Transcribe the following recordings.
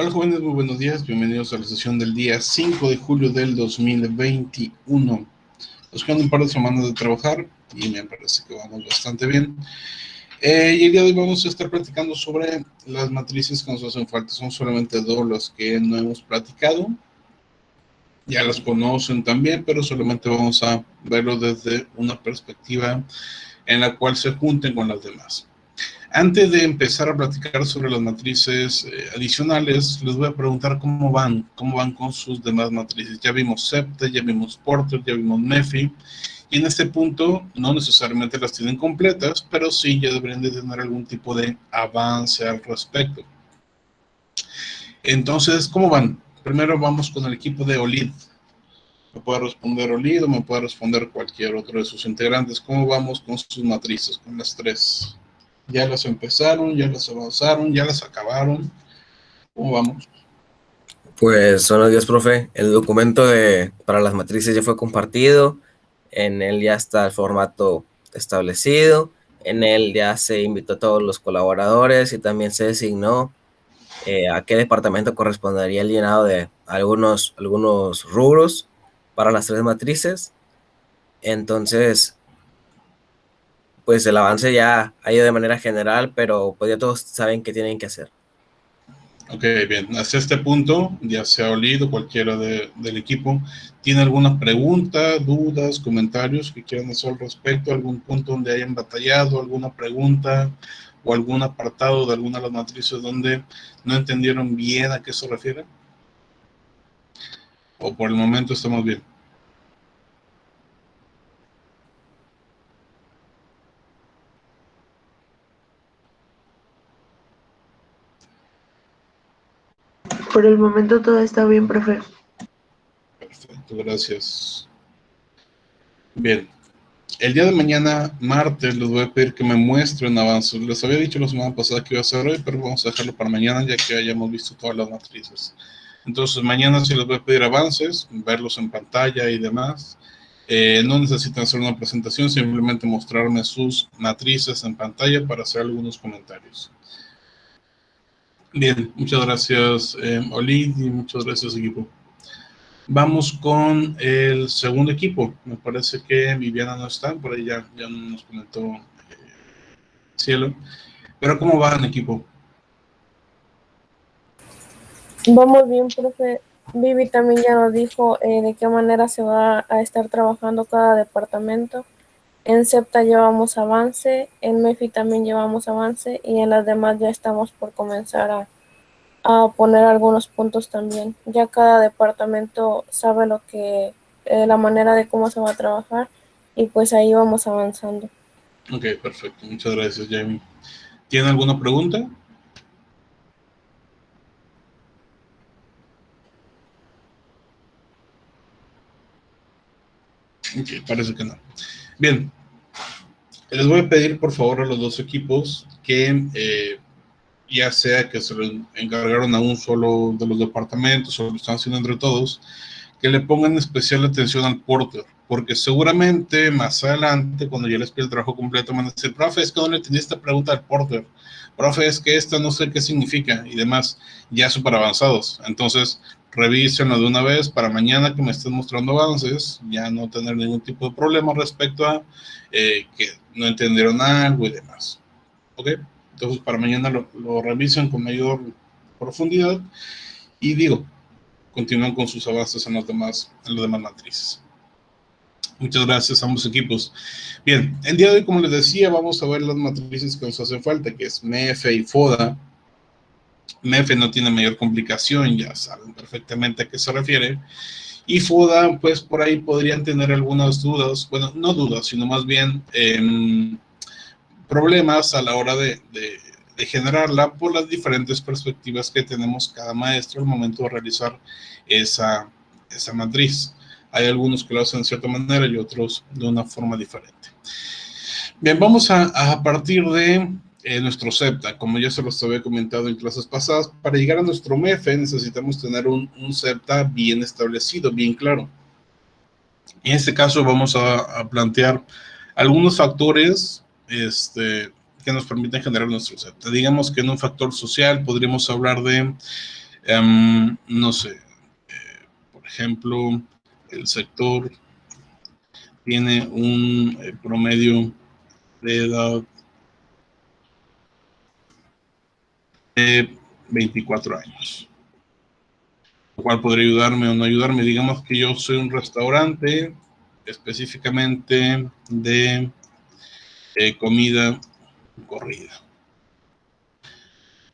Hola jóvenes, muy buenos días, bienvenidos a la sesión del día 5 de julio del 2021. Nos quedan un par de semanas de trabajar y me parece que vamos bastante bien. Y el día de hoy vamos a estar platicando sobre las matrices que nos hacen falta. Son solamente dos las que no hemos platicado. Ya las conocen también, pero solamente vamos a verlo desde una perspectiva en la cual se junten con las demás. Antes de empezar a platicar sobre las matrices adicionales, les voy a preguntar cómo van con sus demás matrices. Ya vimos septa, ya vimos Porter, ya vimos MEFI, y en este punto no necesariamente las tienen completas, pero sí ya deberían de tener algún tipo de avance al respecto. Entonces, ¿cómo van? Primero vamos con el equipo de OLID. Me puede responder OLID o me puede responder cualquier otro de sus integrantes. ¿Cómo vamos con sus matrices, con las tres? ¿Ya las empezaron? ¿Ya las avanzaron? ¿Ya las acabaron? ¿Cómo vamos? Pues buenos días, profe. El documento para las matrices ya fue compartido. En él ya está el formato establecido. En él ya se invitó a todos los colaboradores y también se designó a qué departamento correspondería el llenado de algunos rubros para las tres matrices. Entonces, pues el avance ya ha ido de manera general, pero pues ya todos saben qué tienen que hacer. Ok, bien. Hasta este punto, ya sea OLID o cualquiera del equipo, ¿tiene alguna pregunta, dudas, comentarios que quieran hacer al respecto? ¿Algún punto donde hayan batallado? ¿Alguna pregunta o algún apartado de alguna de las matrices donde no entendieron bien a qué se refiere? ¿O por el momento estamos bien? Por el momento todo está bien, profe. Perfecto, gracias. Bien. El día de mañana, martes, les voy a pedir que me muestren avances. Les había dicho la semana pasada que iba a hacer hoy, pero vamos a dejarlo para mañana ya que hayamos visto todas las matrices. Entonces, mañana sí les voy a pedir avances, verlos en pantalla y demás. No necesitan hacer una presentación, simplemente mostrarme sus matrices en pantalla para hacer algunos comentarios. Bien, muchas gracias, Olid, y muchas gracias, equipo. Vamos con el segundo equipo. Me parece que Viviana no está, por ahí ya nos comentó Cielo. Pero ¿cómo va en equipo? Vamos bien, profe. Vivi también ya nos dijo de qué manera se va a estar trabajando cada departamento. En SEPTA llevamos avance, en MEFI también llevamos avance y en las demás ya estamos por comenzar a poner algunos puntos también. Ya cada departamento sabe la manera de cómo se va a trabajar y pues ahí vamos avanzando. Ok, perfecto. Muchas gracias, Jamie. ¿Tiene alguna pregunta? Ok, parece que no. Bien. Les voy a pedir, por favor, a los dos equipos que ya sea que se lo encargaron a un solo de los departamentos o lo están haciendo entre todos, que le pongan especial atención al porter, porque seguramente más adelante, cuando yo les pida el trabajo completo, van a decir, profe, es que no le entendí esta pregunta al porter, profe, es que esta no sé qué significa y demás, ya súper avanzados. Entonces, revísenlo de una vez para mañana que me estén mostrando avances, ya no tener ningún tipo de problema respecto a que no entendieron algo y demás. ¿Ok? Entonces, para mañana lo revisen con mayor profundidad y digo, continúan con sus avances en las demás matrices. Muchas gracias a ambos equipos. Bien, el día de hoy, como les decía, vamos a ver las matrices que nos hacen falta, que es MEF y FODA. MEF no tiene mayor complicación, ya saben perfectamente a qué se refiere. Y FODA, pues por ahí podrían tener algunas dudas, bueno, no dudas, sino más bien problemas a la hora de generarla por las diferentes perspectivas que tenemos cada maestro al momento de realizar esa matriz. Hay algunos que lo hacen de cierta manera y otros de una forma diferente. Bien, vamos a partir de nuestro septa. Como ya se los había comentado en clases pasadas, para llegar a nuestro MEFE necesitamos tener un septa bien establecido, bien claro. En este caso vamos a plantear algunos factores que nos permiten generar nuestro septa. Digamos que en un factor social podríamos hablar de No sé, por ejemplo, el sector tiene un promedio de edad de 24 años, lo cual podría ayudarme o no ayudarme. Digamos que yo soy un restaurante específicamente de comida corrida.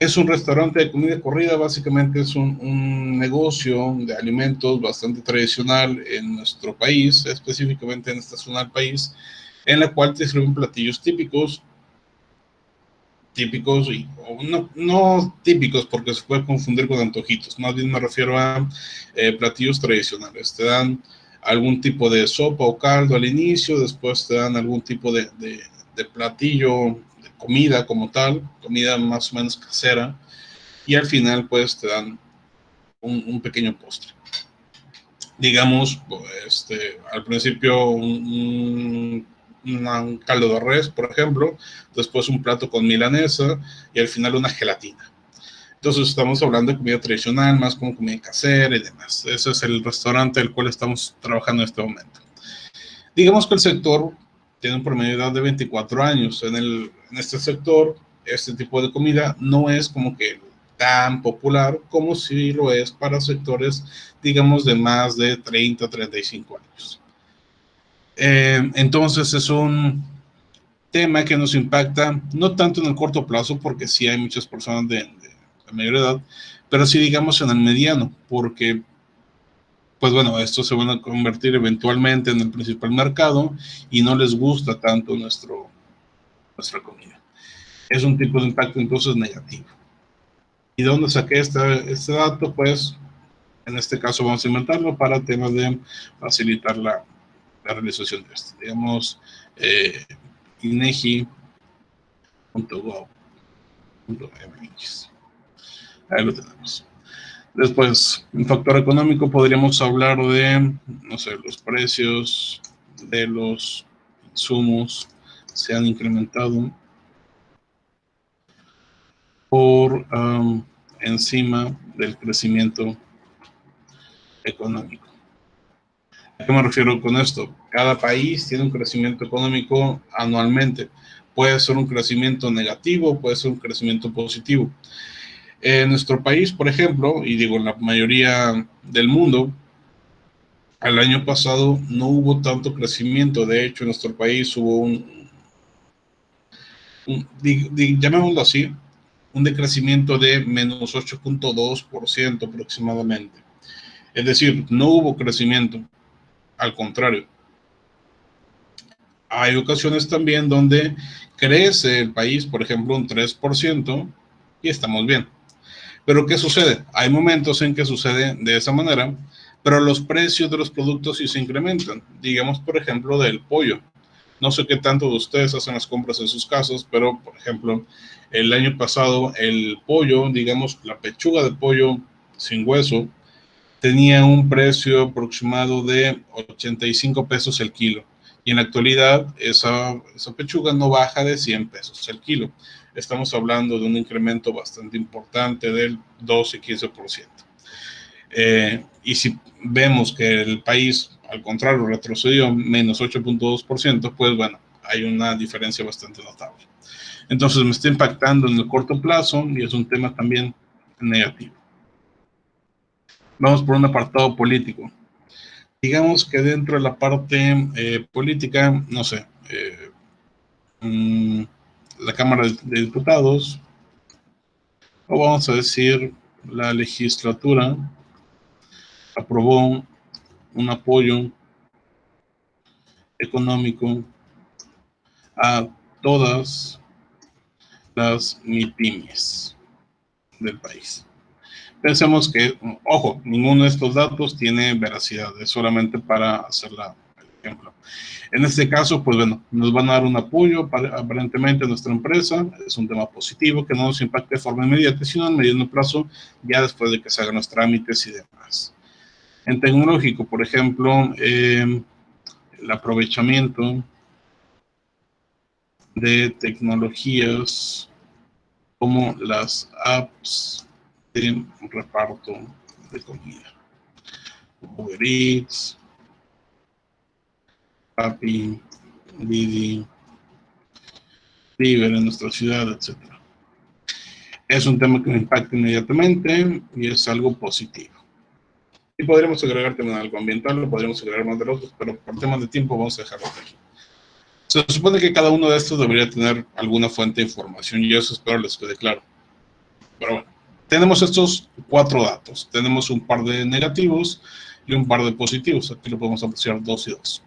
Es un restaurante de comida corrida, básicamente es un negocio de alimentos bastante tradicional en nuestro país, específicamente en esta zona del país, en la cual te sirven platillos típicos y no típicos porque se puede confundir con antojitos, más bien me refiero a platillos tradicionales. Te dan algún tipo de sopa o caldo al inicio, después te dan algún tipo de platillo, de comida como tal, comida más o menos casera, y al final pues te dan un pequeño postre. Digamos, al principio un caldo de res, por ejemplo, después un plato con milanesa y al final una gelatina. Entonces estamos hablando de comida tradicional, más como comida casera y demás. Ese es el restaurante del cual estamos trabajando en este momento. Digamos que el sector tiene un promedio de edad de 24 años. En este sector, este tipo de comida no es como que tan popular como si lo es para sectores, digamos, de más de 30 a 35 años. Entonces es un tema que nos impacta no tanto en el corto plazo, porque sí hay muchas personas de mayor edad, pero sí digamos en el mediano, porque pues bueno, estos se van a convertir eventualmente en el principal mercado y no les gusta tanto nuestra comida. Es un tipo de impacto entonces negativo. ¿Y de dónde saqué este dato? Pues en este caso vamos a inventarlo para temas de facilitar la realización de esto. Digamos, inegi.gov.mx. Ahí lo tenemos. Después, un factor económico, podríamos hablar de, no sé, los precios de los insumos se han incrementado por encima del crecimiento económico. ¿A qué me refiero con esto? Cada país tiene un crecimiento económico anualmente. Puede ser un crecimiento negativo, puede ser un crecimiento positivo. En nuestro país, por ejemplo, y digo en la mayoría del mundo, el año pasado no hubo tanto crecimiento. De hecho, en nuestro país hubo llamémoslo así, un decrecimiento de menos 8.2% aproximadamente. Es decir, no hubo crecimiento, al contrario. Hay ocasiones también donde crece el país, por ejemplo, un 3% y estamos bien. Pero ¿qué sucede? Hay momentos en que sucede de esa manera, pero los precios de los productos sí se incrementan. Digamos, por ejemplo, del pollo. No sé qué tanto de ustedes hacen las compras en sus casas, pero, por ejemplo, el año pasado el pollo, digamos, la pechuga de pollo sin hueso, tenía un precio aproximado de 85 pesos el kilo. Y en la actualidad esa pechuga no baja de 100 pesos el kilo. Estamos hablando de un incremento bastante importante del 12 y 15%. Y si vemos que el país, al contrario, retrocedió menos 8.2%, pues bueno, hay una diferencia bastante notable. Entonces me está impactando en el corto plazo y es un tema también negativo. Vamos por un apartado político. Digamos que dentro de la parte política, no sé, la Cámara de Diputados, o vamos a decir la legislatura, aprobó un apoyo económico a todas las MIPYMES del país. Pensemos que, ojo, ninguno de estos datos tiene veracidad, es solamente para hacer el ejemplo. En este caso, pues bueno, nos van a dar un apoyo aparentemente a nuestra empresa, es un tema positivo que no nos impacte de forma inmediata, sino en mediano plazo, ya después de que se hagan los trámites y demás. En tecnológico, por ejemplo, el aprovechamiento de tecnologías como las apps de reparto de comida. Uber Eats, Rappi, Didi, Uber en nuestra ciudad, etc. Es un tema que me impacta inmediatamente y es algo positivo. Y podríamos agregar también algo ambiental, o podríamos agregar más de los otros, pero por temas de tiempo vamos a dejarlo aquí. Se supone que cada uno de estos debería tener alguna fuente de información y eso espero les quede claro. Pero bueno, tenemos estos 4 datos. Tenemos un par de negativos y un par de positivos. Aquí lo podemos apreciar 2 y 2.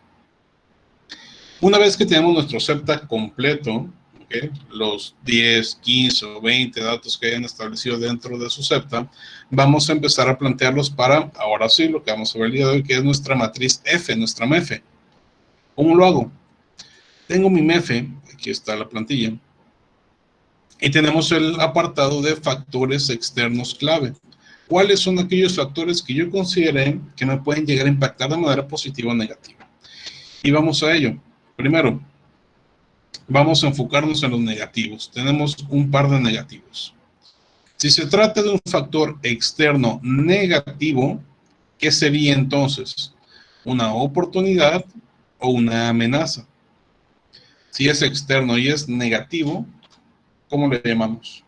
Una vez que tenemos nuestro septa completo, ¿okay?, los 10, 15 o 20 datos que hayan establecido dentro de su septa, vamos a empezar a plantearlos para, ahora sí, lo que vamos a ver el día de hoy, que es nuestra matriz F, nuestra MEFE. ¿Cómo lo hago? Tengo mi MEFE, aquí está la plantilla, y tenemos el apartado de factores externos clave. ¿Cuáles son aquellos factores que yo consideré que me pueden llegar a impactar de manera positiva o negativa? Y vamos a ello. Primero, vamos a enfocarnos en los negativos. Tenemos un par de negativos. Si se trata de un factor externo negativo, ¿qué sería entonces? ¿Una oportunidad o una amenaza? Si es externo y es negativo, ¿cómo le llamamos?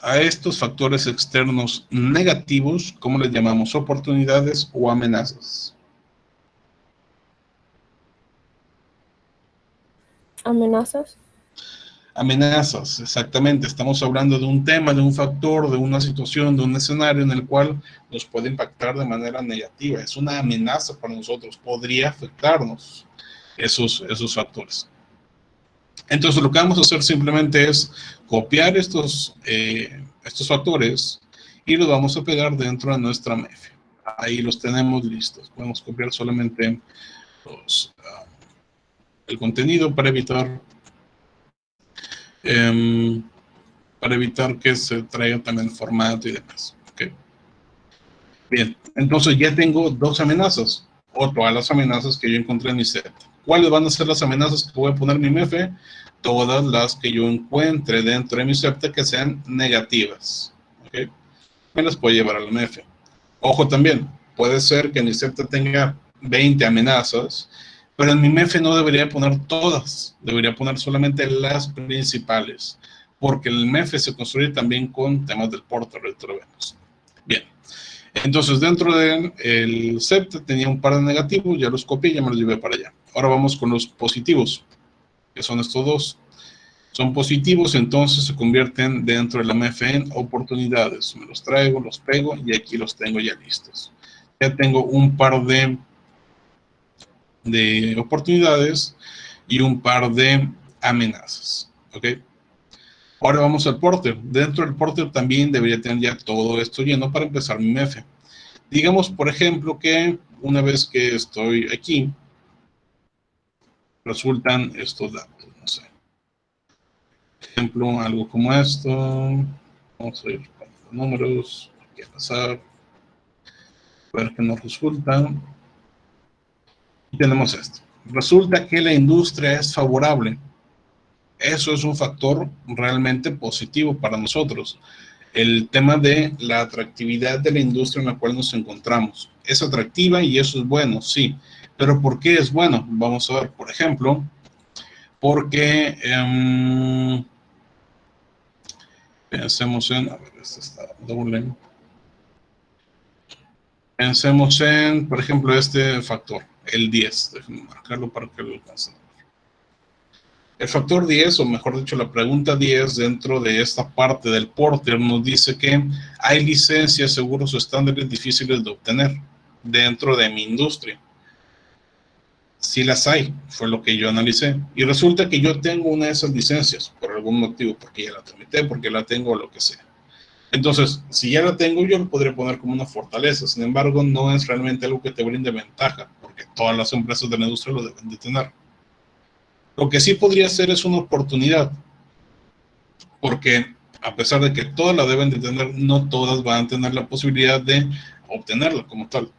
A estos factores externos negativos, ¿cómo les llamamos? ¿Oportunidades o amenazas? ¿Amenazas? Amenazas, exactamente. Estamos hablando de un tema, de un factor, de una situación, de un escenario en el cual nos puede impactar de manera negativa. Es una amenaza para nosotros, podría afectarnos esos factores. Entonces lo que vamos a hacer simplemente es copiar estos factores y los vamos a pegar dentro de nuestra MEFE. Ahí los tenemos listos. Podemos copiar solamente el contenido para evitar que se traiga también formato y demás. ¿Okay? Bien, entonces ya tengo 2 amenazas, o todas las amenazas que yo encontré en mi set. ¿Cuáles van a ser las amenazas que voy a poner en mi MEFE? Todas las que yo encuentre dentro de mi septa que sean negativas. ¿Okay? Me las puedo llevar a la MEFE. Ojo también, puede ser que mi septa tenga 20 amenazas, pero en mi MEFE no debería poner todas, debería poner solamente las principales, porque el MEFE se construye también con temas del portal retroeventos. Bien, entonces dentro del septa tenía un par de negativos, ya los copié y ya me los llevé para allá. Ahora vamos con los positivos, que son estos 2. Son positivos, entonces se convierten dentro de la MEFE en oportunidades. Me los traigo, los pego y aquí los tengo ya listos. Ya tengo un par de oportunidades y un par de amenazas. ¿Ok? Ahora vamos al porter. Dentro del porter también debería tener ya todo esto lleno para empezar mi MEFE. Digamos, por ejemplo, que una vez que estoy aquí, resultan estos datos. No sé. Por ejemplo, algo como esto. Vamos a ir con los números. ¿Qué va a pasar? A ver qué nos resulta. Y tenemos esto. Resulta que la industria es favorable. Eso es un factor realmente positivo para nosotros. El tema de la atractividad de la industria en la cual nos encontramos. Es atractiva y eso es bueno, sí. Pero ¿por qué es bueno? Vamos a ver, por ejemplo, porque pensemos en, a ver, esta está doble. Pensemos en, por ejemplo, este factor, el 10. Déjenme marcarlo para que lo alcancen. El factor 10, o mejor dicho, la pregunta 10 dentro de esta parte del porter nos dice que hay licencias, seguros o estándares difíciles de obtener dentro de mi industria. Sí las hay, fue lo que yo analicé. Y resulta que yo tengo una de esas licencias por algún motivo, porque ya la tramité, porque la tengo o lo que sea. Entonces, si ya la tengo, yo lo podría poner como una fortaleza. Sin embargo, no es realmente algo que te brinde ventaja, porque todas las empresas de la industria lo deben de tener. Lo que sí podría ser es una oportunidad, porque a pesar de que todas la deben de tener, no todas van a tener la posibilidad de obtenerla como tal.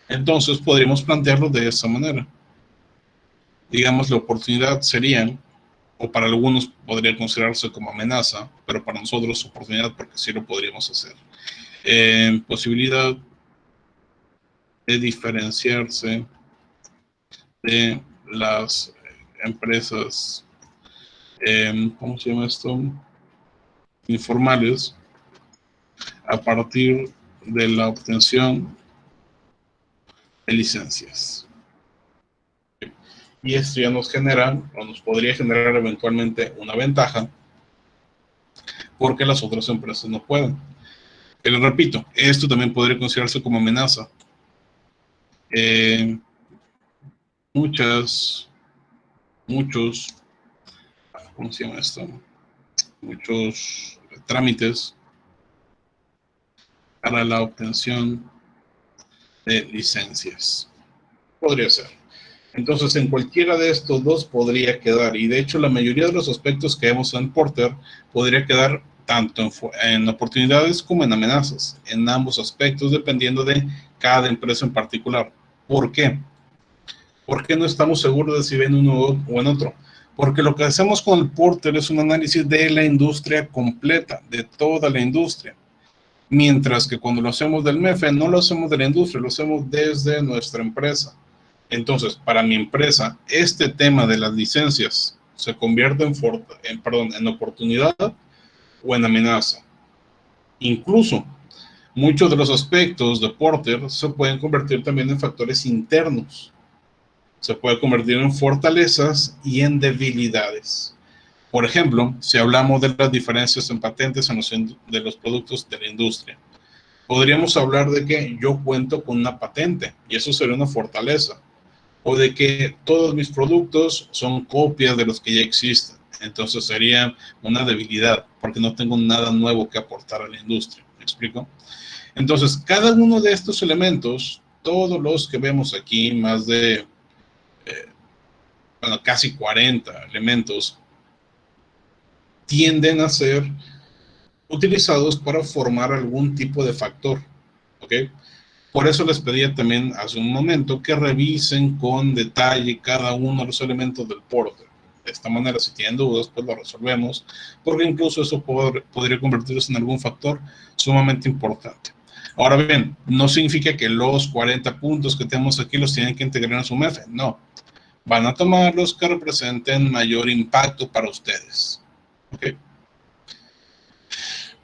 Entonces, podríamos plantearlo de esa manera. digamos, la oportunidad sería, o para algunos podría considerarse como amenaza, pero para nosotros oportunidad porque sí lo podríamos hacer. Posibilidad de diferenciarse de las empresas, ¿cómo se llama esto? Informales, a partir de la obtención de licencias. Y esto ya nos genera, o nos podría generar eventualmente una ventaja, porque las otras empresas no pueden. Pero repito, esto también podría considerarse como amenaza. Muchos, ¿cómo se llama esto? Muchos trámites para la obtención de licencias. Podría ser. Entonces, en cualquiera de estos dos podría quedar, y de hecho la mayoría de los aspectos que vemos en Porter podría quedar tanto en oportunidades como en amenazas, en ambos aspectos, dependiendo de cada empresa en particular. ¿Por qué? Porque no estamos seguros de si ven uno o en otro. Porque lo que hacemos con el Porter es un análisis de la industria completa, de toda la industria. Mientras que cuando lo hacemos del MEFE, no lo hacemos de la industria, lo hacemos desde nuestra empresa. Entonces, para mi empresa, este tema de las licencias se convierte en oportunidad o en amenaza. Incluso, muchos de los aspectos de Porter se pueden convertir también en factores internos. Se puede convertir en fortalezas y en debilidades. Por ejemplo, si hablamos de las diferencias en patentes de los productos de la industria, podríamos hablar de que yo cuento con una patente y eso sería una fortaleza. O de que todos mis productos son copias de los que ya existen. Entonces sería una debilidad, porque no tengo nada nuevo que aportar a la industria. ¿Me explico? Entonces, cada uno de estos elementos, todos los que vemos aquí, más de, casi 40 elementos, tienden a ser utilizados para formar algún tipo de factor. ¿Ok? Por eso les pedía también hace un momento que revisen con detalle cada uno de los elementos del Porter. De esta manera, si tienen dudas, pues lo resolvemos, porque incluso eso podría convertirse en algún factor sumamente importante. Ahora bien, no significa que los 40 puntos que tenemos aquí los tienen que integrar en su MEFE, no. Van a tomar los que representen mayor impacto para ustedes. ¿Ok?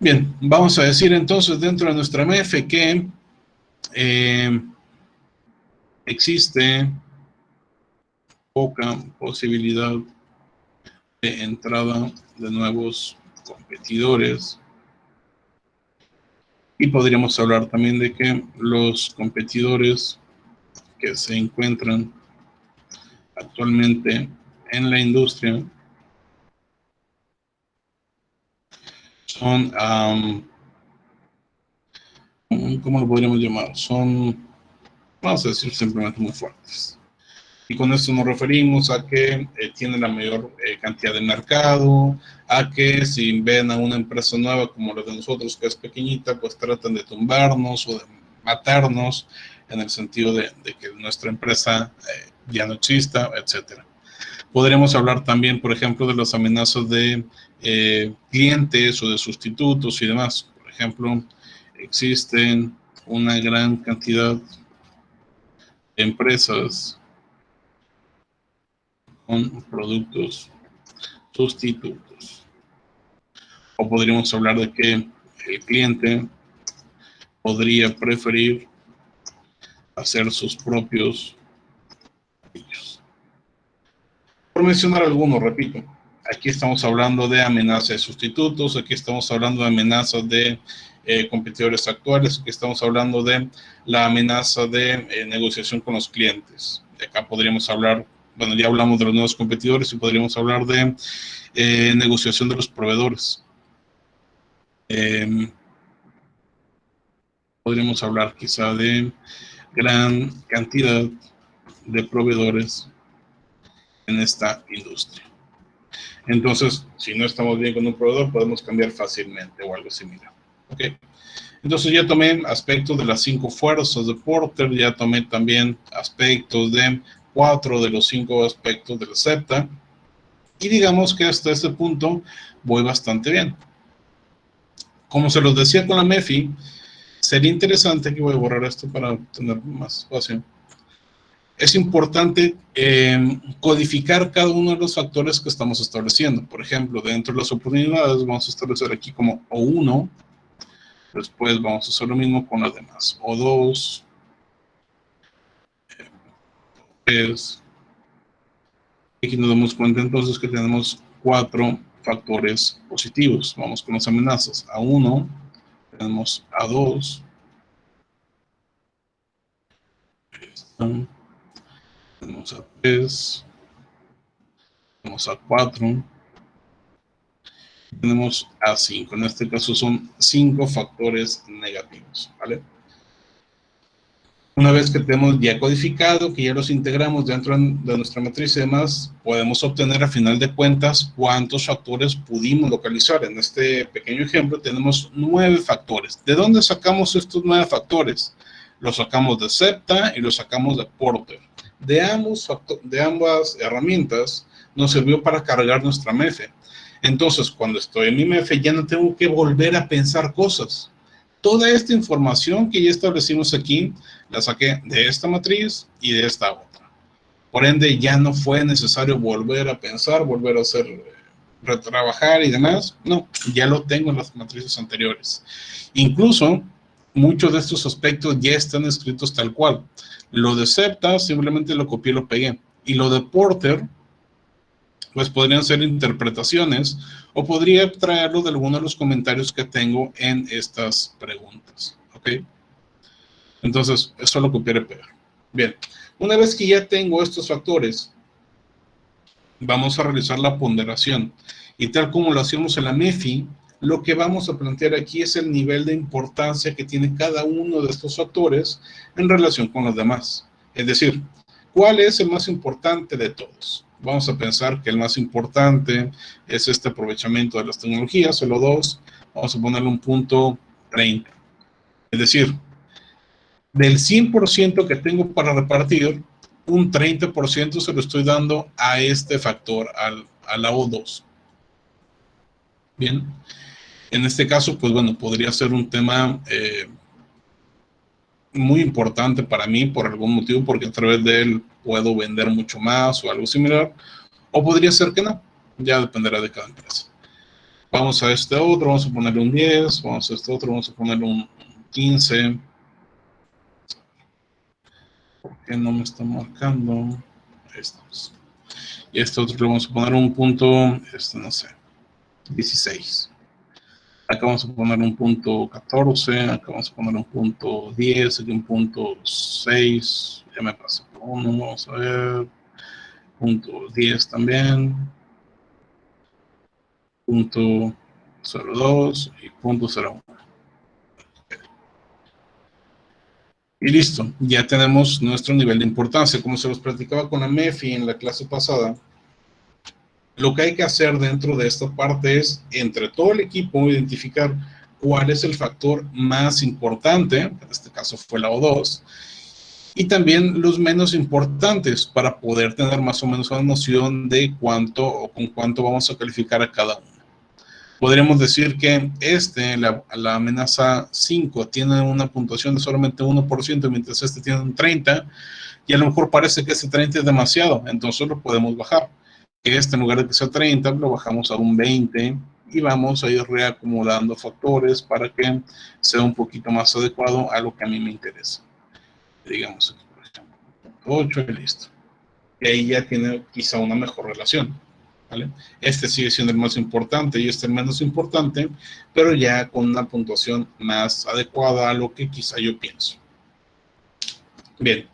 Bien, vamos a decir entonces dentro de nuestra MEFE que existe poca posibilidad de entrada de nuevos competidores, y podríamos hablar también de que los competidores que se encuentran actualmente en la industria son, ¿cómo lo podríamos llamar? Son, vamos a decir, simplemente muy fuertes. Y con esto nos referimos a que tienen la mayor cantidad de mercado, a que si ven a una empresa nueva como la de nosotros, que es pequeñita, pues tratan de tumbarnos o de matarnos, en el sentido de que nuestra empresa ya no exista, etc. Podríamos hablar también, por ejemplo, de las amenazas de clientes o de sustitutos y demás. Por ejemplo, existen una gran cantidad de empresas con productos sustitutos. O podríamos hablar de que el cliente podría preferir hacer sus propios servicios. Por mencionar algunos, repito, aquí estamos hablando de amenazas de sustitutos, aquí estamos hablando de amenazas de competidores actuales, aquí estamos hablando de la amenaza de negociación con los clientes. De acá podríamos hablar, bueno, ya hablamos de los nuevos competidores y podríamos hablar de negociación de los proveedores. Podríamos hablar quizá de gran cantidad de proveedores en esta industria. Entonces, si no estamos bien con un proveedor, podemos cambiar fácilmente o algo similar. ¿Ok? Entonces ya tomé aspectos de las 5 fuerzas de Porter, ya tomé también aspectos de 4 de los 5 aspectos del SEPTA. Y digamos que hasta este punto voy bastante bien. Como se los decía con la MEFI, sería interesante, aquí voy a borrar esto para tener más espacio. Es importante codificar cada uno de los factores que estamos estableciendo. Por ejemplo, dentro de las oportunidades vamos a establecer aquí como O1, después vamos a hacer lo mismo con las demás. O2, 3. Aquí nos damos cuenta entonces que tenemos 4 factores positivos. Vamos con las amenazas. A1, tenemos A2, tenemos A3, tenemos A4, tenemos A5. En este caso son 5 factores negativos, ¿vale? Una vez que tenemos ya codificado, que ya los integramos dentro de nuestra matriz y demás, podemos obtener a final de cuentas cuántos factores pudimos localizar. En este pequeño ejemplo tenemos 9 factores. ¿De dónde sacamos estos 9 factores? Los sacamos de SEPTA y los sacamos de Porter. De ambas herramientas nos sirvió para cargar nuestra MEFE. Entonces, cuando estoy en mi MEFE, ya no tengo que volver a pensar cosas. Toda esta información que ya establecimos aquí, la saqué de esta matriz y de esta otra. Por ende, ya no fue necesario volver a pensar, volver a hacer, retrabajar y demás. No, ya lo tengo en las matrices anteriores. Incluso, muchos de estos aspectos ya están escritos tal cual. Lo de SEPTA, simplemente lo copié y lo pegué. Y lo de Porter, pues podrían ser interpretaciones o podría traerlo de alguno de los comentarios que tengo en estas preguntas, ¿ok? Entonces, eso lo copiaré y pegar. Bien, una vez que ya tengo estos factores, vamos a realizar la ponderación. Y tal como lo hacíamos en la MEFI, lo que vamos a plantear aquí es el nivel de importancia que tiene cada uno de estos factores en relación con los demás. Es decir, ¿cuál es el más importante de todos? Vamos a pensar que el más importante es este aprovechamiento de las tecnologías, el O2, vamos a ponerle un punto 30. Es decir, del 100% que tengo para repartir, un 30% se lo estoy dando a este factor, a la O2. Bien, en este caso, pues bueno, podría ser un tema muy importante para mí por algún motivo, porque a través de él puedo vender mucho más o algo similar, o podría ser que no, ya dependerá de cada empresa. Vamos a este otro, vamos a ponerle un 10, vamos a este otro, vamos a ponerle un 15. ¿Por qué no me está marcando? Ahí estamos. Y este otro le vamos a poner un punto, no sé, 16. Acá vamos a poner un punto 14, acá vamos a poner un punto 10, aquí un punto 6, ya me pasé por uno, vamos a ver, punto 10 también, punto 02 y punto 01. Y listo, ya tenemos nuestro nivel de importancia. Como se los platicaba con la MEFI en la clase pasada, lo que hay que hacer dentro de esta parte es, entre todo el equipo, identificar cuál es el factor más importante, en este caso fue la O2, y también los menos importantes para poder tener más o menos una noción de cuánto o con cuánto vamos a calificar a cada uno. Podríamos decir que la amenaza 5 tiene una puntuación de solamente 1%, mientras este tiene un 30%, y a lo mejor parece que ese 30 es demasiado, entonces lo podemos bajar. En lugar de que sea 30, lo bajamos a un 20 y vamos a ir reacomodando factores para que sea un poquito más adecuado a lo que a mí me interesa. Digamos aquí, por ejemplo, 8 y listo. Y ahí ya tiene quizá una mejor relación, ¿vale? Este sigue siendo el más importante y el menos importante, pero ya con una puntuación más adecuada a lo que quizá yo pienso. Bien,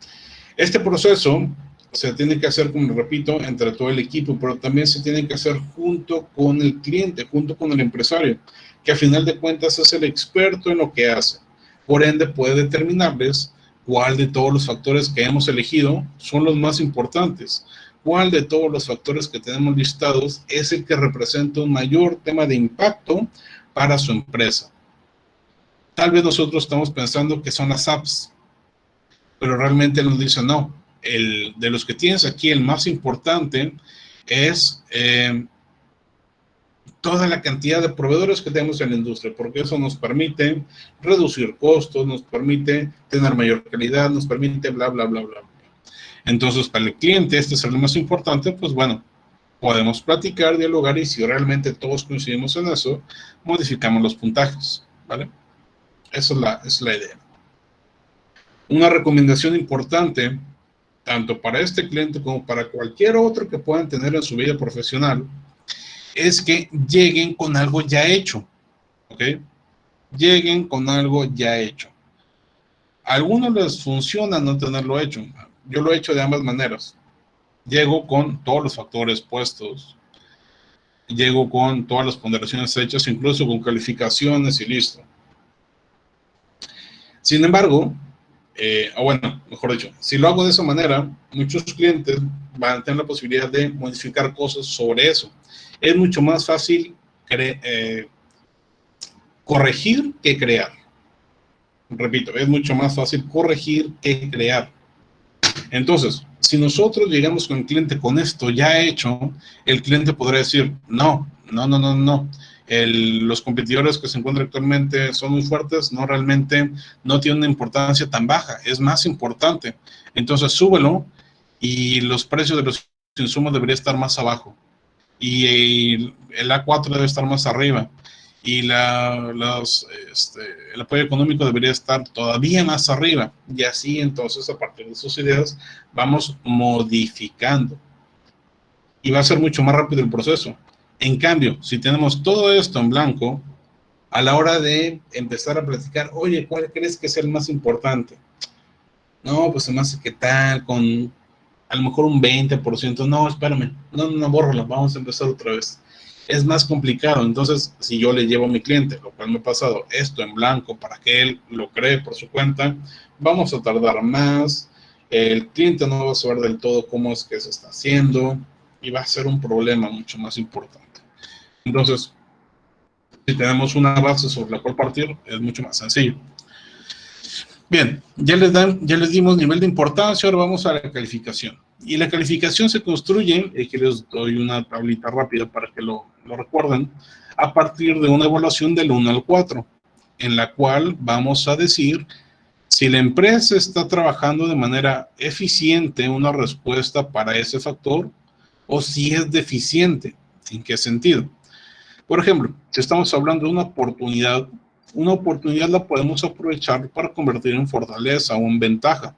este proceso se tiene que hacer, como repito, entre todo el equipo, pero también se tiene que hacer junto con el cliente, junto con el empresario, que a final de cuentas es el experto en lo que hace. Por ende, puede determinarles cuál de todos los factores que hemos elegido son los más importantes, cuál de todos los factores que tenemos listados es el que representa un mayor tema de impacto para su empresa. Tal vez nosotros estamos pensando que son las apps, pero realmente nos dicen no. de los que tienes aquí, el más importante es toda la cantidad de proveedores que tenemos en la industria, porque eso nos permite reducir costos, nos permite tener mayor calidad, nos permite bla, bla, bla, bla. Entonces, para el cliente, este es el más importante, pues bueno, podemos platicar, dialogar, y si realmente todos coincidimos en eso, modificamos los puntajes, ¿vale? Esa es la idea. Una recomendación importante, tanto para este cliente como para cualquier otro que puedan tener en su vida profesional, es que lleguen con algo ya hecho, ¿ok? Lleguen con algo ya hecho. A algunos les funciona no tenerlo hecho. Yo lo he hecho de ambas maneras. Llego con todos los factores puestos, llego con todas las ponderaciones hechas, incluso con calificaciones y listo. Sin embargo, o bueno, mejor dicho, si lo hago de esa manera, muchos clientes van a tener la posibilidad de modificar cosas sobre eso. Es mucho más fácil corregir que crear. Repito, es mucho más fácil corregir que crear. Entonces, si nosotros llegamos con el cliente con esto ya hecho, el cliente podrá decir, no. Los competidores que se encuentran actualmente son muy fuertes, no, realmente no tienen una importancia tan baja, es más importante. Entonces, súbelo y los precios de los insumos deberían estar más abajo. Y el A4 debe estar más arriba. Y el apoyo económico debería estar todavía más arriba. Y así, entonces, a partir de sus ideas, vamos modificando. Y va a ser mucho más rápido el proceso. En cambio, si tenemos todo esto en blanco, a la hora de empezar a platicar, oye, ¿cuál crees que es el más importante? No, pues se me hace que tal, con a lo mejor un 20%. No, espérame, no, bórralo, vamos a empezar otra vez. Es más complicado. Entonces, si yo le llevo a mi cliente, lo cual me ha pasado, esto en blanco para que él lo cree por su cuenta, vamos a tardar más, el cliente no va a saber del todo cómo es que se está haciendo y va a ser un problema mucho más importante. Entonces, si tenemos una base sobre la cual partir, es mucho más sencillo. Bien, ya les dimos nivel de importancia, ahora vamos a la calificación. Y la calificación se construye, aquí les doy una tablita rápida para que lo recuerden, a partir de una evaluación del 1 al 4, en la cual vamos a decir si la empresa está trabajando de manera eficiente una respuesta para ese factor o si es deficiente. ¿En qué sentido? Por ejemplo, si estamos hablando de una oportunidad la podemos aprovechar para convertir en fortaleza o en ventaja.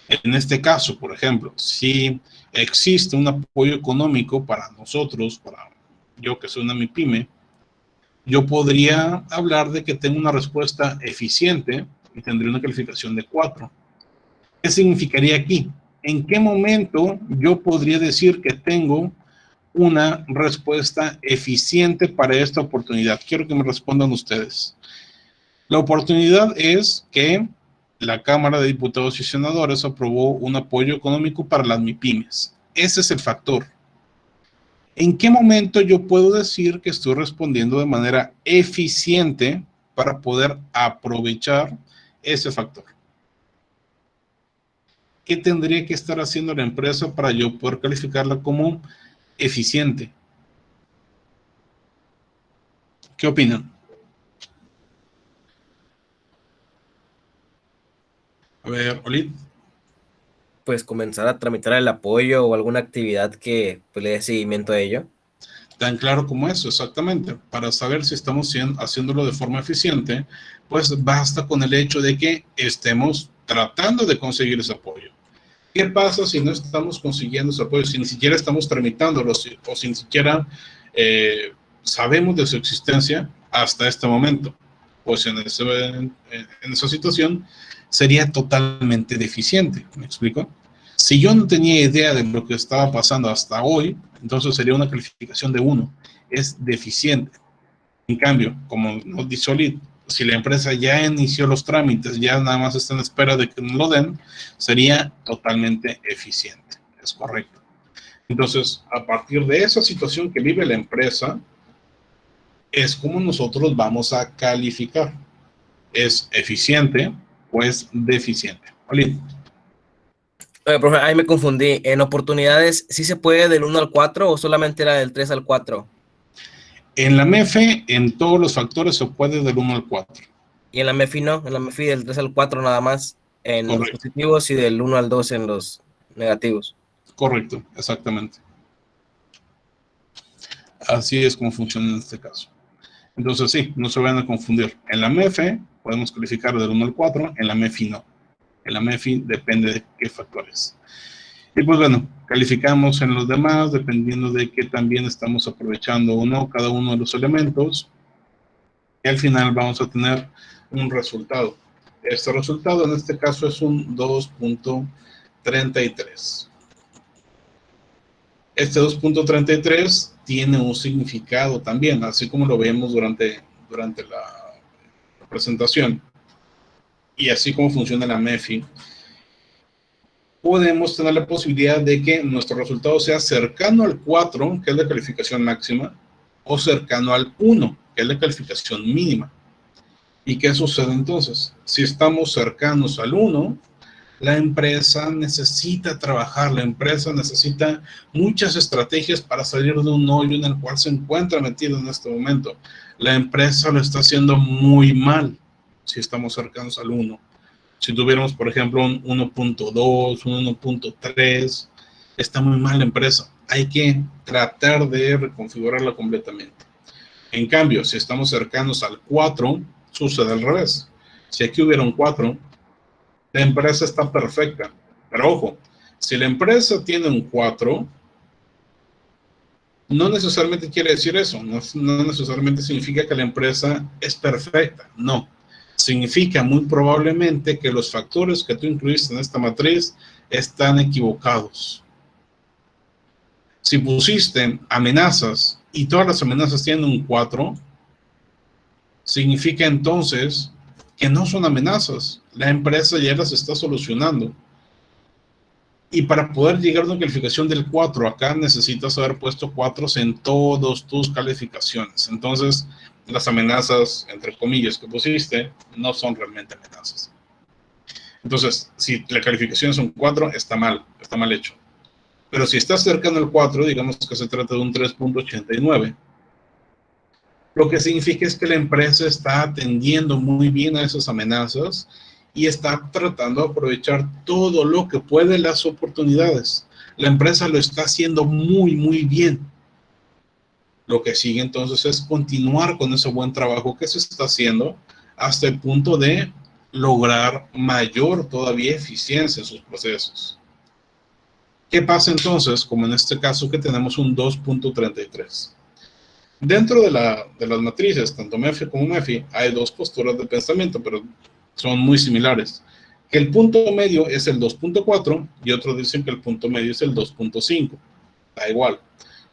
En este caso, por ejemplo, si existe un apoyo económico para nosotros, para yo que soy una MIPYME, yo podría hablar de que tengo una respuesta eficiente y tendría una calificación de 4. ¿Qué significaría aquí? ¿En qué momento yo podría decir que tengo una respuesta eficiente para esta oportunidad? Quiero que me respondan ustedes. La oportunidad es que la Cámara de Diputados y Senadores aprobó un apoyo económico para las MIPYMES. Ese es el factor. ¿En qué momento yo puedo decir que estoy respondiendo de manera eficiente para poder aprovechar ese factor? ¿Qué tendría que estar haciendo la empresa para yo poder calificarla como eficiente? ¿Qué opinan? A ver, Olid. Pues comenzar a tramitar el apoyo o alguna actividad que pues, le dé seguimiento a ello. Tan claro como eso, exactamente. Para saber si estamos haciéndolo de forma eficiente, pues basta con el hecho de que estemos tratando de conseguir ese apoyo. ¿Qué pasa si no estamos consiguiendo ese apoyo? Si ni siquiera estamos tramitándolo o si ni siquiera sabemos de su existencia hasta este momento. Pues en esa situación sería totalmente deficiente. ¿Me explico? Si yo no tenía idea de lo que estaba pasando hasta hoy, entonces sería una calificación de 1. Es deficiente. En cambio, como nos dice Olid, si la empresa ya inició los trámites, ya nada más está en espera de que nos lo den, sería totalmente eficiente. Es correcto. Entonces, a partir de esa situación que vive la empresa, es como nosotros vamos a calificar. ¿Es eficiente o es deficiente? Olid. Profe, ahí me confundí. ¿En oportunidades sí se puede del 1 al 4 o solamente era del 3 al 4? En la MEFE, en todos los factores se puede del 1 al 4. Y en la MEFI no, en la MEFI del 3 al 4 nada más en los Correcto, positivos y del 1 al 2 en los negativos. correcto, exactamente. Así es como funciona en este caso. Entonces sí, no se vayan a confundir. En la MEFE podemos calificar del 1 al 4, en la MEFI no. En la MEFI depende de qué factores. Y pues bueno, calificamos en los demás dependiendo de qué también estamos aprovechando o no cada uno de los elementos. Y al final vamos a tener un resultado. Este resultado en este caso es un 2.33. Este 2.33 tiene un significado también, así como lo vemos durante la presentación. Y así como funciona la MEFI, podemos tener la posibilidad de que nuestro resultado sea cercano al 4, que es la calificación máxima, o cercano al 1, que es la calificación mínima. ¿Y qué sucede entonces? Si estamos cercanos al 1, la empresa necesita trabajar, la empresa necesita muchas estrategias para salir de un hoyo en el cual se encuentra metido en este momento. La empresa lo está haciendo muy mal si estamos cercanos al 1. Si tuviéramos, por ejemplo, un 1.2, un 1.3, está muy mal la empresa. Hay que tratar de reconfigurarla completamente. En cambio, si estamos cercanos al 4, sucede al revés. Si aquí hubiera un 4, la empresa está perfecta. Pero ojo, si la empresa tiene un 4, no necesariamente quiere decir eso. No necesariamente significa que la empresa es perfecta. No. Significa muy probablemente que los factores que tú incluiste en esta matriz están equivocados. Si pusiste amenazas y todas las amenazas tienen un 4, significa entonces que no son amenazas. La empresa ya las está solucionando. Y para poder llegar a una calificación del 4, acá necesitas haber puesto 4 en todas tus calificaciones. Entonces, las amenazas, entre comillas, que pusiste, no son realmente amenazas. Entonces, si la calificación es un 4, está mal hecho. Pero si está cercano al 4, digamos que se trata de un 3.89, lo que significa es que la empresa está atendiendo muy bien a esas amenazas y está tratando de aprovechar todo lo que puede las oportunidades. La empresa lo está haciendo muy, muy bien. Lo que sigue entonces es continuar con ese buen trabajo que se está haciendo hasta el punto de lograr mayor todavía eficiencia en sus procesos. ¿Qué pasa entonces? Como en este caso que tenemos un 2.33. Dentro de las matrices, tanto MEFI como MEFI, hay dos posturas de pensamiento, pero son muy similares. Que el punto medio es el 2.4 y otros dicen que el punto medio es el 2.5. Da igual.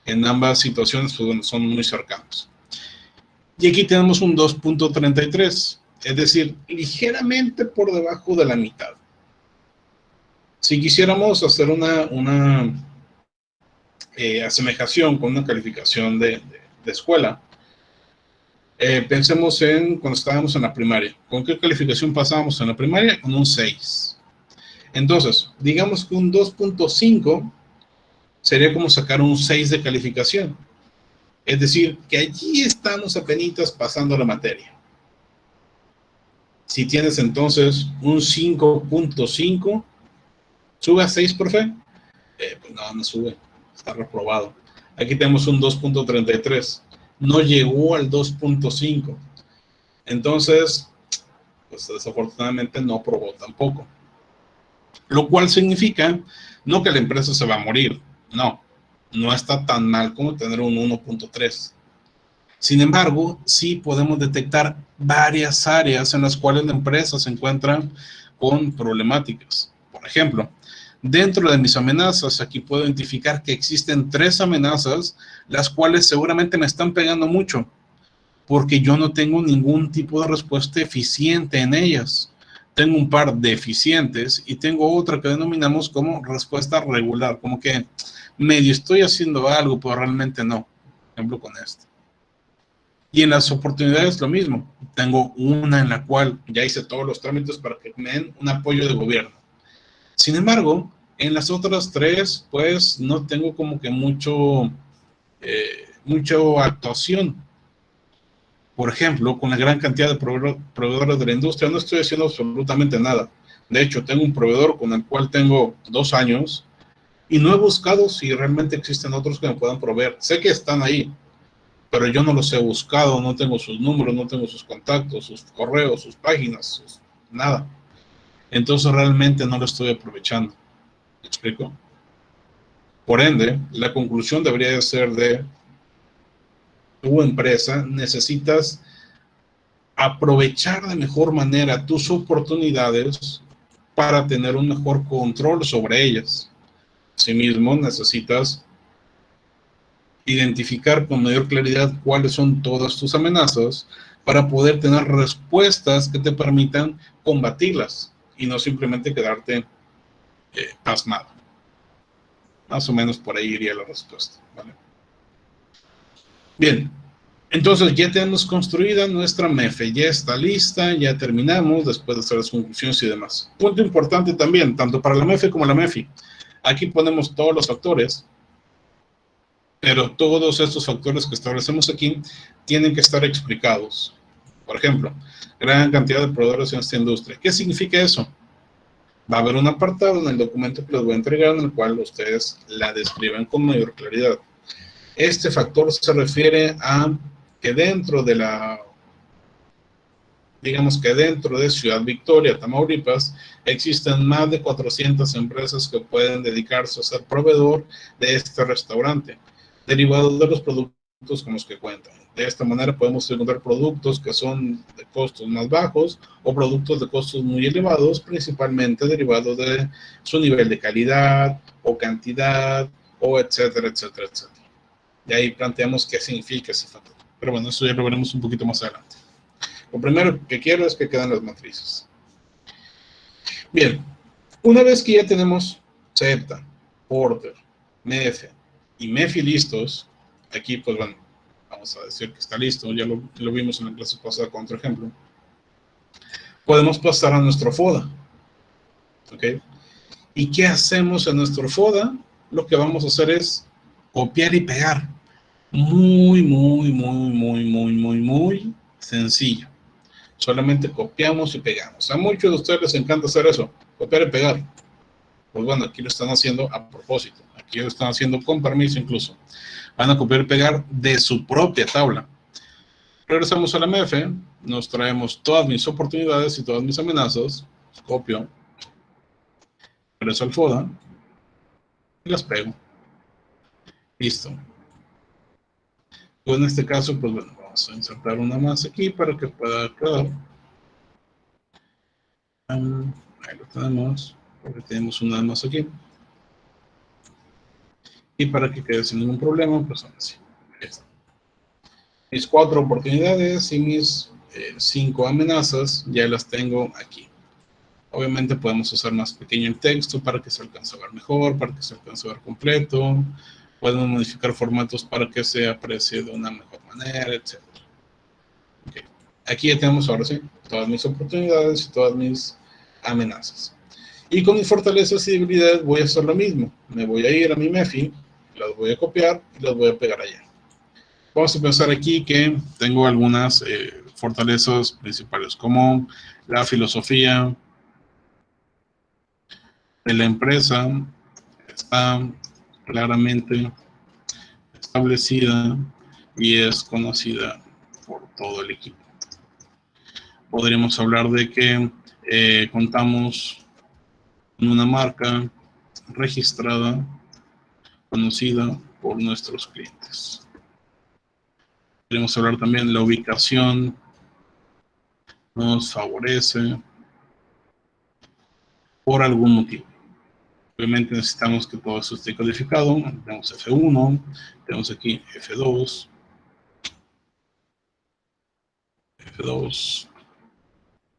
En ambas situaciones pues, son muy cercanos. Y aquí tenemos un 2.33, es decir, ligeramente por debajo de la mitad. Si quisiéramos hacer una asemejación con una calificación de escuela, pensemos en cuando estábamos en la primaria. ¿Con qué calificación pasábamos en la primaria? Con un 6. Entonces, digamos que un 2.5 sería como sacar un 6 de calificación. Es decir, que allí estamos apenas pasando la materia. Si tienes entonces un 5.5, ¿sube a 6, profe? Pues no sube, está reprobado. Aquí tenemos un 2.33. No llegó al 2.5. Entonces, pues desafortunadamente no aprobó tampoco. Lo cual significa, no que la empresa se va a morir, no está tan mal como tener un 1.3. Sin embargo, sí podemos detectar varias áreas en las cuales la empresa se encuentra con problemáticas. Por ejemplo, dentro de mis amenazas, aquí puedo identificar que existen 3 amenazas, las cuales seguramente me están pegando mucho, porque yo no tengo ningún tipo de respuesta eficiente en ellas. Tengo un par deficientes y tengo otra que denominamos como respuesta regular, como que medio estoy haciendo algo, pero realmente no. Por ejemplo, con esto. Y en las oportunidades lo mismo. Tengo una en la cual ya hice todos los trámites para que me den un apoyo de gobierno. Sin embargo, En las otras tres, pues no tengo como que mucho actuación. Por ejemplo, con la gran cantidad de proveedores de la industria, no estoy haciendo absolutamente nada. De hecho, tengo un proveedor con el cual tengo 2 años y no he buscado si realmente existen otros que me puedan proveer. Sé que están ahí, pero yo no los he buscado, no tengo sus números, no tengo sus contactos, sus correos, sus páginas, nada. Entonces realmente no lo estoy aprovechando. ¿Me explico? Por ende, la conclusión debería ser de tu empresa necesitas aprovechar de mejor manera tus oportunidades para tener un mejor control sobre ellas. Asimismo, necesitas identificar con mayor claridad cuáles son todas tus amenazas para poder tener respuestas que te permitan combatirlas y no simplemente quedarte pasmado. Más o menos por ahí iría la respuesta, ¿vale? Bien, entonces ya tenemos construida nuestra MEFE, ya está lista, ya terminamos después de hacer las conclusiones y demás. Punto importante también, tanto para la MEFE como la MEFI. Aquí ponemos todos los factores, pero todos estos factores que establecemos aquí tienen que estar explicados. Por ejemplo, gran cantidad de proveedores en esta industria. ¿Qué significa eso? Va a haber un apartado en el documento que les voy a entregar en el cual ustedes la describen con mayor claridad. Este factor se refiere a que dentro de digamos que dentro de Ciudad Victoria, Tamaulipas, existen más de 400 empresas que pueden dedicarse a ser proveedor de este restaurante, derivados de los productos con los que cuentan. De esta manera podemos encontrar productos que son de costos más bajos o productos de costos muy elevados, principalmente derivados de su nivel de calidad o cantidad o etcétera, etcétera, etcétera. Y ahí planteamos qué significa ese factor. Pero bueno, eso ya lo veremos un poquito más adelante. Lo primero que quiero es que queden las matrices. Bien, una vez que ya tenemos CEPTA, Porter, MEFE y MEFI listos, aquí pues bueno, vamos a decir que está listo, ya lo vimos en la clase pasada con otro ejemplo. Podemos pasar a nuestro FODA. ¿Ok? ¿Y qué hacemos en nuestro FODA? Lo que vamos a hacer es copiar y pegar. Muy sencillo. Solamente copiamos y pegamos. A muchos de ustedes les encanta hacer eso, copiar y pegar. Pues bueno, aquí lo están haciendo a propósito. Aquí lo están haciendo con permiso incluso. Van a copiar y pegar de su propia tabla. Regresamos a la MEFE, nos traemos todas mis oportunidades y todas mis amenazas, copio, regreso al FODA y las pego. Listo. En este caso, pues bueno, vamos a insertar una más aquí para que pueda quedar. Ahí lo tenemos, porque tenemos una más aquí. Y para que quede sin ningún problema, pues ahora sí. Ahí está. Mis 4 oportunidades y mis 5 amenazas ya las tengo aquí. Obviamente podemos hacer más pequeño el texto para que se alcance a ver mejor, para que se alcance a ver completo. Podemos modificar formatos para que se aprecie de una mejor manera, etc. Okay. Aquí ya tenemos ahora sí todas mis oportunidades y todas mis amenazas. Y con mis fortalezas y debilidades voy a hacer lo mismo. Me voy a ir a mi MEFI, las voy a copiar y las voy a pegar allá. Vamos a pensar aquí que tengo algunas fortalezas principales, como la filosofía de la empresa está claramente establecida y es conocida por todo el equipo. Podríamos hablar de que contamos con una marca registrada, conocida por nuestros clientes. Podríamos hablar también de la ubicación, nos favorece por algún motivo. Obviamente necesitamos que todo eso esté codificado. Tenemos F1, tenemos aquí F2, F2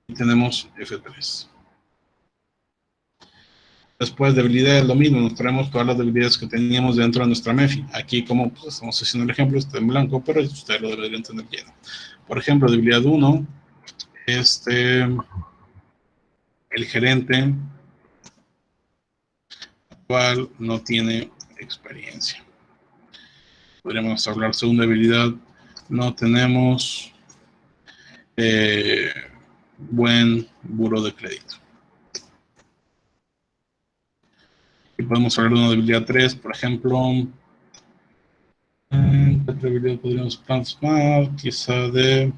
y tenemos F3. Después debilidades, lo mismo, nos traemos todas las debilidades que teníamos dentro de nuestra MEFI. Aquí, como pues, estamos haciendo el ejemplo, está en blanco, pero ustedes lo deberían tener lleno. Por ejemplo, debilidad 1, el gerente cual no tiene experiencia. Podríamos hablar segunda habilidad, no tenemos buen buro de crédito. Y podemos hablar de una habilidad 3, por ejemplo. ¿Qué otra habilidad podríamos plasmar? Quizá de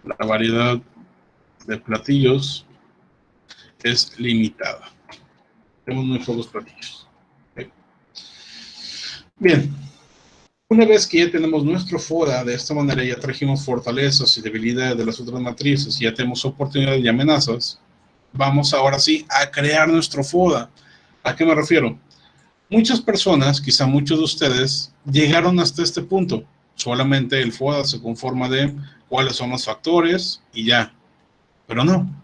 la variedad de platillos es limitada. Tenemos muy pocos platillos. Okay. Bien. Una vez que ya tenemos nuestro FODA, de esta manera ya trajimos fortalezas y debilidades de las otras matrices, y ya tenemos oportunidades y amenazas, vamos ahora sí a crear nuestro FODA. ¿A qué me refiero? Muchas personas, quizá muchos de ustedes, llegaron hasta este punto. Solamente el FODA se conforma de cuáles son los factores y ya. Pero no.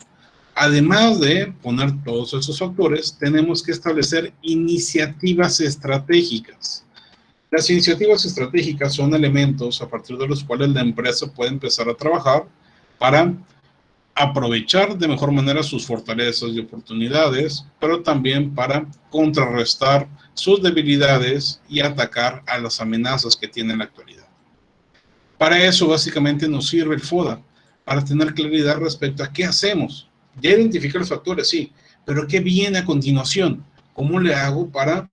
Además de poner todos esos factores, tenemos que establecer iniciativas estratégicas. Las iniciativas estratégicas son elementos a partir de los cuales la empresa puede empezar a trabajar para aprovechar de mejor manera sus fortalezas y oportunidades, pero también para contrarrestar sus debilidades y atacar a las amenazas que tiene en la actualidad. Para eso básicamente nos sirve el FODA, para tener claridad respecto a qué hacemos. Ya identificar los factores, sí, pero ¿qué viene a continuación? ¿Cómo le hago para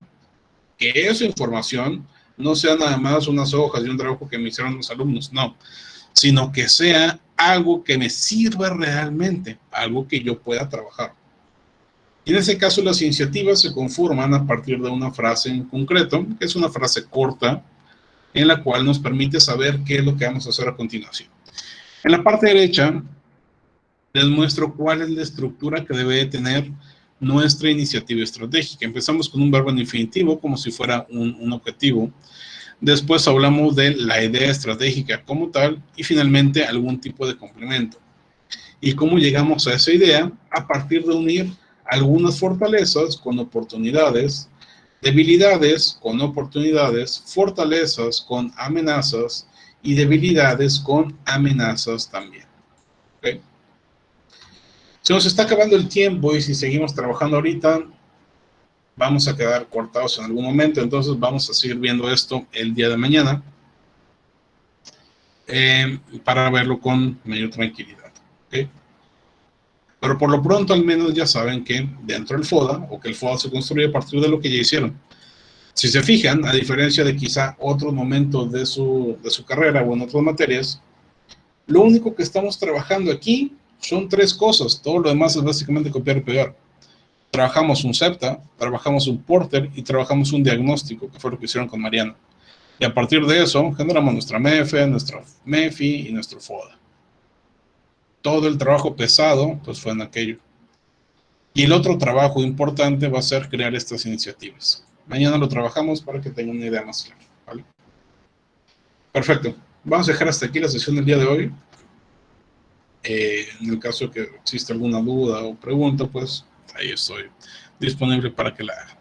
que esa información no sea nada más unas hojas y un trabajo que me hicieron los alumnos? No, sino que sea algo que me sirva realmente, algo que yo pueda trabajar. Y en ese caso las iniciativas se conforman a partir de una frase en concreto, que es una frase corta, en la cual nos permite saber qué es lo que vamos a hacer a continuación. En la parte derecha les muestro cuál es la estructura que debe tener nuestra iniciativa estratégica. Empezamos con un verbo en infinitivo, como si fuera un objetivo. Después hablamos de la idea estratégica como tal y finalmente algún tipo de complemento. ¿Y cómo llegamos a esa idea? A partir de unir algunas fortalezas con oportunidades, debilidades con oportunidades, fortalezas con amenazas y debilidades con amenazas también. ¿Okay? Se nos está acabando el tiempo y si seguimos trabajando ahorita, vamos a quedar cortados en algún momento, entonces vamos a seguir viendo esto el día de mañana para verlo con mayor tranquilidad. ¿Okay? Pero por lo pronto al menos ya saben que dentro del FODA, o que el FODA se construye a partir de lo que ya hicieron. Si se fijan, a diferencia de quizá otros momentos de su carrera o en otras materias, lo único que estamos trabajando aquí son 3 cosas, todo lo demás es básicamente copiar y pegar. Trabajamos un SEPTA, trabajamos un Porter y trabajamos un diagnóstico, que fue lo que hicieron con Mariana. Y a partir de eso, generamos nuestra MEFE, nuestra MEFI y nuestro FODA. Todo el trabajo pesado, pues fue en aquello. Y el otro trabajo importante va a ser crear estas iniciativas. Mañana lo trabajamos para que tengan una idea más clara, ¿vale? Perfecto. Vamos a dejar hasta aquí la sesión del día de hoy. En el caso de que exista alguna duda o pregunta, pues ahí estoy disponible para que la hagan.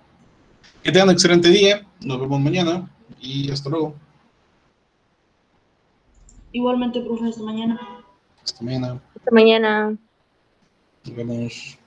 Que tengan un excelente día. Nos vemos mañana y hasta luego. Igualmente, profe, hasta mañana. Hasta mañana. Hasta mañana. Nos vemos.